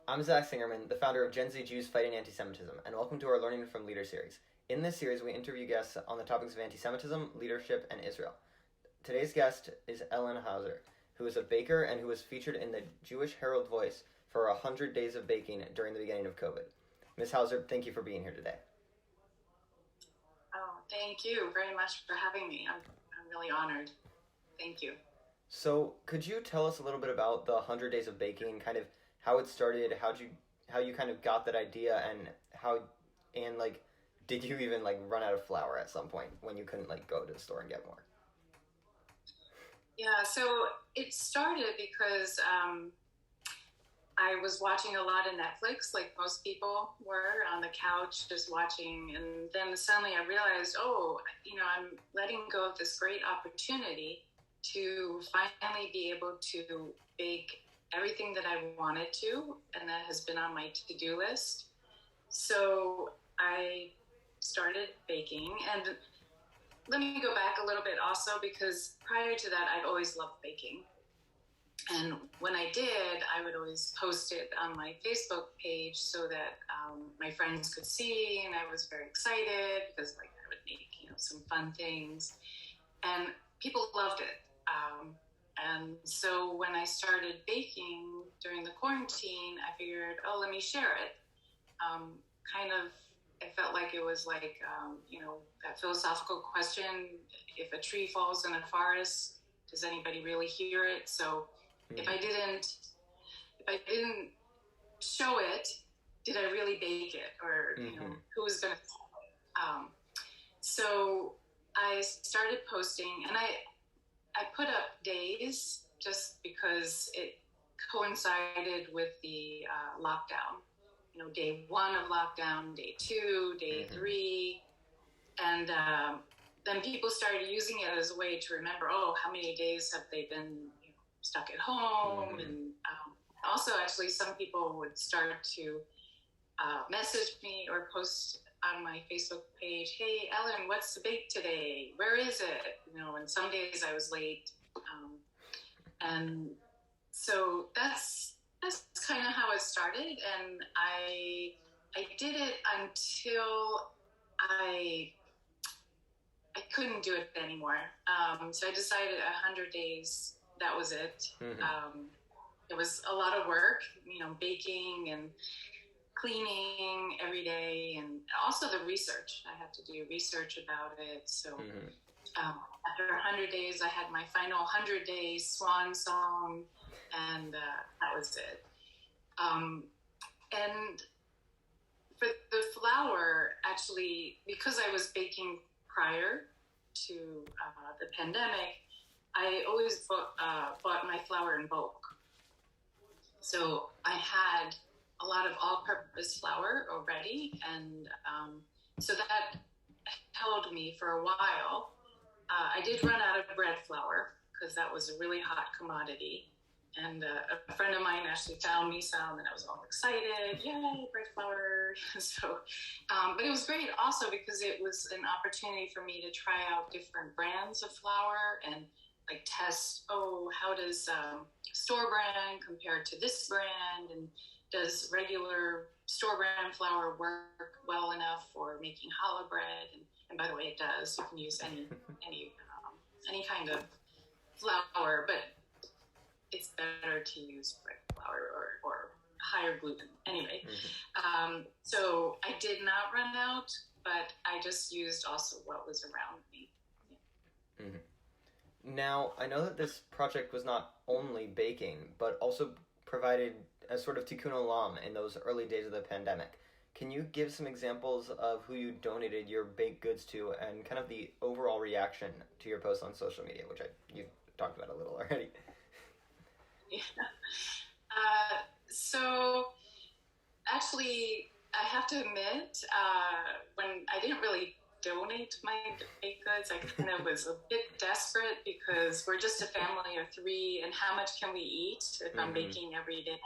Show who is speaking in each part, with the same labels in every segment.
Speaker 1: I'm Zach Singerman, the founder of Gen Z Jews Fighting Anti-Semitism, and welcome to our Learning from Leaders series. In this series, we interview guests on the topics of anti-Semitism, leadership, and Israel. Today's guest is Ellen Hauser, who is a baker and who was featured in the Jewish Herald Voice for 100 days of baking during the beginning of COVID. Ms. Hauser, thank you for being here today.
Speaker 2: Oh, thank you very much for having me. I'm really honored. Thank you.
Speaker 1: So, could you tell us a little bit about the 100 days of baking, kind of how it started, how you kind of got that idea, and did you even run out of flour at some point when you couldn't go to the store and get more?
Speaker 2: Yeah, so it started because I was watching a lot of Netflix, like most people were on the couch just watching. And then suddenly I realized, I'm letting go of this great opportunity to finally be able to bake everything that I wanted to, and that has been on my to-do list. So I started baking. And let me go back a little bit also, because prior to that, I'd always loved baking. And when I did, I would always post it on my Facebook page so that my friends could see, and I was very excited because I would make some fun things, and people loved it. And so when I started baking during the quarantine, I figured, let me share it. It felt like it was that philosophical question: if a tree falls in a forest, does anybody really hear it? So if I didn't show it, did I really bake it? Or, who was going to, so I started posting, and I put up days just because it coincided with the lockdown. Day 1 of lockdown, day 2, day 3. And then people started using it as a way to remember, how many days have they been stuck at home? And also, actually, some people would start to message me or post on my Facebook page, "Hey, Ellen, what's the bake today? Where is it?" And some days I was late. And so that's kind of how it started. And I did it until I couldn't do it anymore. So I decided 100 days, that was it. It was a lot of work, baking and cleaning every day, and also the research. I had to do research about it. So after 100 days, I had my final 100 days swan song, and that was it. And for the flour, actually, because I was baking prior to the pandemic, I always bought my flour in bulk. So I had a lot of all-purpose flour already, and so that held me for a while. I did run out of bread flour because that was a really hot commodity. And a friend of mine actually found me some, and I was all excited. Yay, bread flour. So, but it was great also because it was an opportunity for me to try out different brands of flour and test, how does store brand compare to this brand? And does regular store brand flour work well enough for making challah bread? And by the way, it does. You can use any kind of flour, but it's better to use bread flour or higher gluten. Anyway, so I did not run out, but I just used also what was around me. Yeah.
Speaker 1: Now, I know that this project was not only baking, but also provided a sort of tikkun olam in those early days of the pandemic. Can you give some examples of who you donated your baked goods to and kind of the overall reaction to your posts on social media, which you've talked about a little already?
Speaker 2: Yeah. So actually, I have to admit, when I didn't really donate my baked goods, I kind of was a bit desperate because we're just a family of 3, and how much can we eat if I'm baking every day?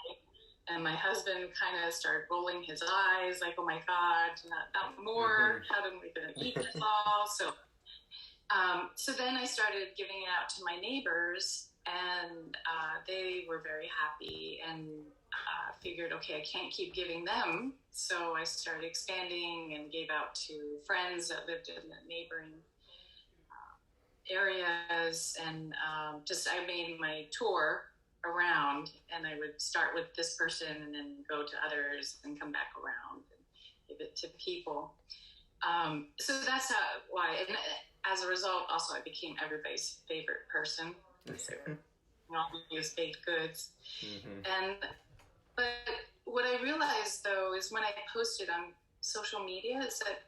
Speaker 2: And my husband kind of started rolling his eyes like, oh my God, not more. How are we going to eat this all? So then I started giving it out to my neighbors, and they were very happy. And figured, okay, I can't keep giving them. So I started expanding and gave out to friends that lived in the neighboring areas. And I made my tour around, and I would start with this person and then go to others and come back around and give it to people. So that's why. And as a result, also, I became everybody's favorite person. So we all use baked goods. But what I realized, though, is when I posted on social media, is that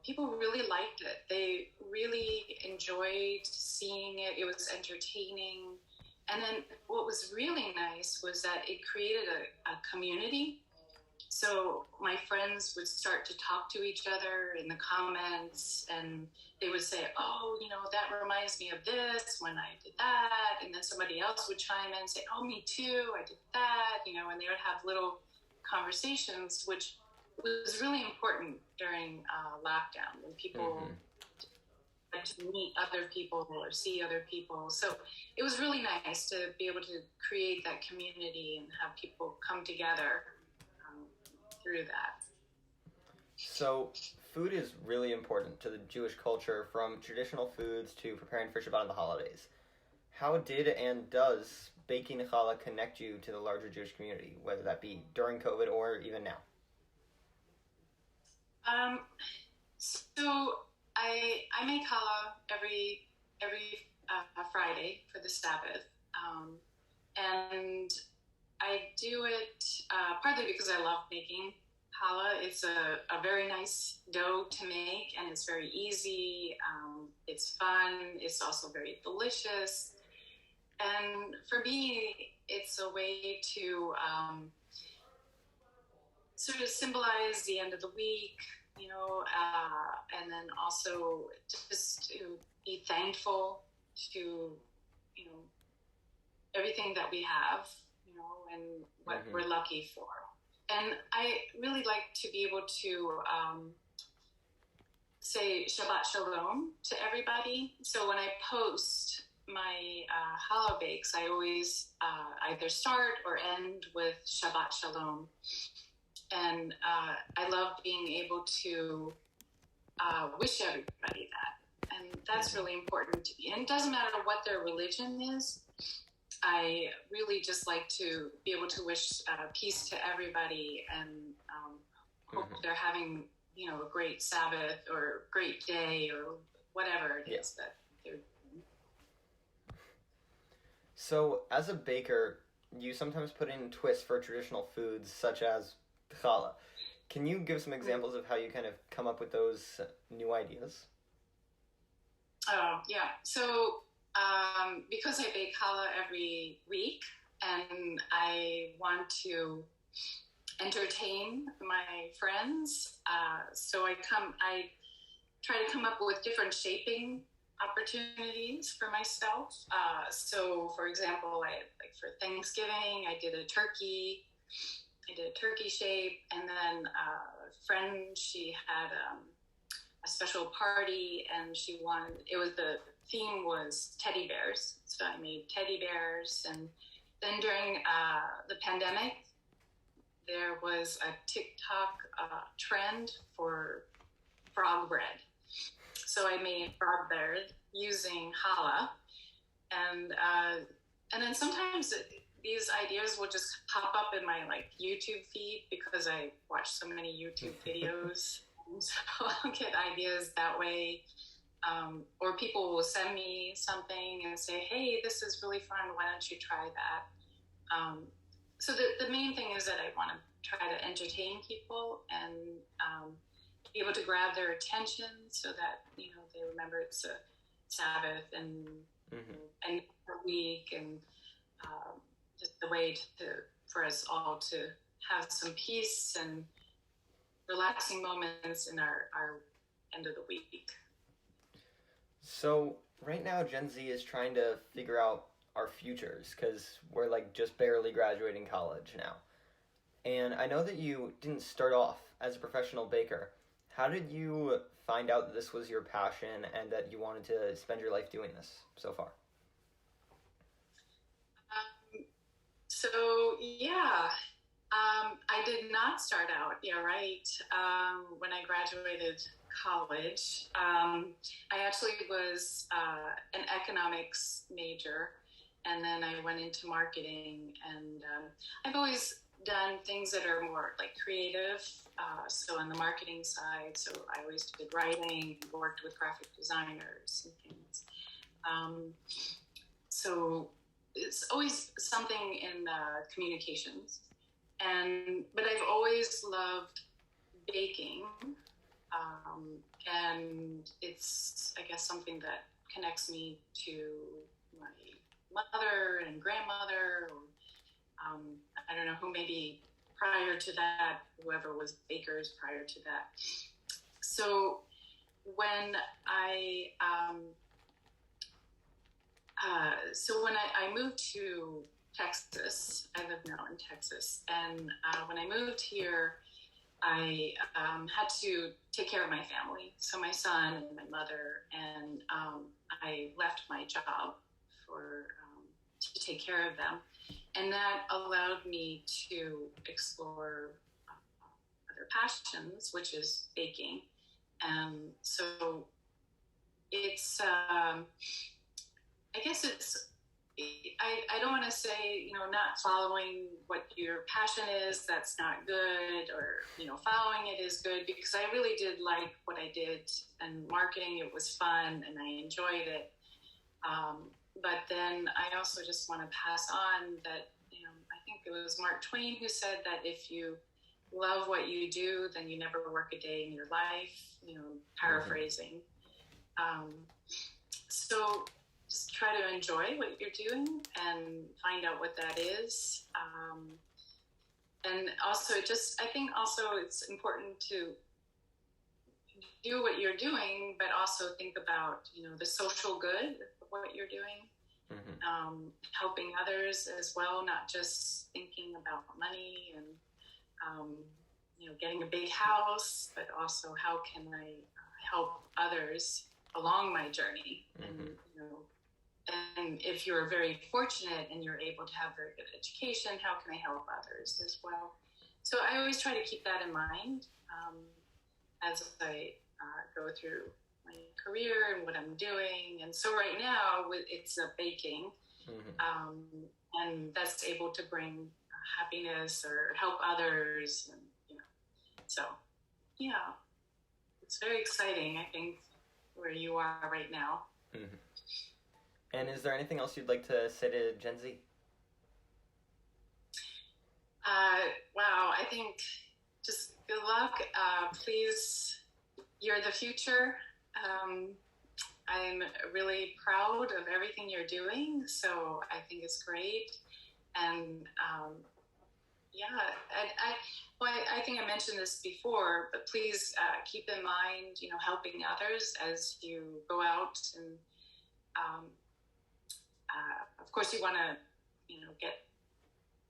Speaker 2: people really liked it. They really enjoyed seeing it. It was entertaining. And then what was really nice was that it created a community. So my friends would start to talk to each other in the comments, and they would say, oh, that reminds me of this when I did that. And then somebody else would chime in and say, oh, me too, I did that, and they would have little conversations, which was really important during lockdown, when people like to meet other people or see other people. So it was really nice to be able to create that community and have people come together through that.
Speaker 1: So food is really important to the Jewish culture, from traditional foods to preparing for Shabbat and the holidays. How did and does baking challah connect you to the larger Jewish community, whether that be during COVID or even now?
Speaker 2: So I make challah every Friday for the Sabbath, and I do it partly because I love making challah. It's a very nice dough to make, and it's very easy. It's fun. It's also very delicious. And for me, it's a way to sort of symbolize the end of the week, and then also just to be thankful to, everything that we have, and what we're lucky for. And I really like to be able to say Shabbat Shalom to everybody. So when I post my challah bakes, I always either start or end with Shabbat Shalom. And I love being able to wish everybody that. And that's really important to me. And it doesn't matter what their religion is. I really just like to be able to wish peace to everybody, and hope they're having, a great Sabbath or great day or whatever it is that they're doing.
Speaker 1: So as a baker, you sometimes put in twists for traditional foods such as challah. Can you give some examples of how you kind of come up with those new ideas?
Speaker 2: Yeah. So because I bake challah every week, and I want to entertain my friends, so I try to come up with different shaping opportunities for myself. So, for example, for Thanksgiving, I did a turkey shape, and then a friend, she had a special party, and the theme was teddy bears. So I made teddy bears. And then during the pandemic, there was a TikTok trend for frog bread. So I made frog bread using challah. And then sometimes these ideas will just pop up in my YouTube feed, because I watch so many YouTube videos. So I'll get ideas that way. Or people will send me something and say, hey, this is really fun, why don't you try that? So the main thing is that I want to try to entertain people and be able to grab their attention, so that they remember it's a Sabbath and and a week, and just the way for us all to have some peace and relaxing moments in our end of the week.
Speaker 1: So right now, Gen Z is trying to figure out our futures, because we're just barely graduating college now. And I know that you didn't start off as a professional baker. How did you find out that this was your passion and that you wanted to spend your life doing this so far?
Speaker 2: not start out. You're right. When I graduated college, I actually was an economics major, and then I went into marketing. And I've always done things that are more like creative. So on the marketing side, so I always did writing, worked with graphic designers and things. So it's always something in communications. But I've always loved baking, and it's, I guess, something that connects me to my mother and grandmother, or I don't know who, maybe prior to that, whoever was bakers prior to that. So when I moved to Texas, I live now in Texas, and when I moved here, I had to take care of my family, so my son and my mother, and I left my job to take care of them, and that allowed me to explore other passions, which is baking. So it's, I guess it's, I don't want to say, not following what your passion is, that's not good, or, following it is good, because I really did like what I did, and marketing, it was fun and I enjoyed it. But then I also just want to pass on that, I think it was Mark Twain who said that if you love what you do, then you never work a day in your life, paraphrasing. So just try to enjoy what you're doing and find out what that is. And also I think also it's important to do what you're doing, but also think about, the social good of what you're doing, helping others as well, not just thinking about money and, getting a big house, but also how can I help others along my journey. And if you're very fortunate and you're able to have very good education, how can I help others as well? So I always try to keep that in mind as I go through my career and what I'm doing. And so right now it's a baking, and that's able to bring happiness or help others. And, so yeah, it's very exciting, I think, where you are right now.
Speaker 1: And is there anything else you'd like to say to Gen Z?
Speaker 2: Wow, I think just good luck. Please, you're the future. I'm really proud of everything you're doing, so I think it's great. And I think I mentioned this before, but please keep in mind, helping others as you go out, and of course you want to, get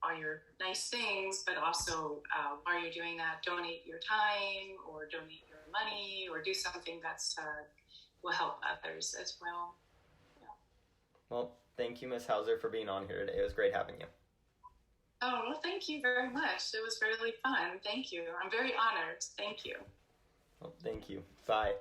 Speaker 2: all your nice things, but also while you're doing that, donate your time or donate your money or do something that's will help others as well. Yeah.
Speaker 1: Well, thank you, Ms. Hauser, for being on here today. It was great having you.
Speaker 2: Oh, well, thank you very much. It was really fun. Thank you. I'm very honored. Thank you.
Speaker 1: Well, thank you. Bye.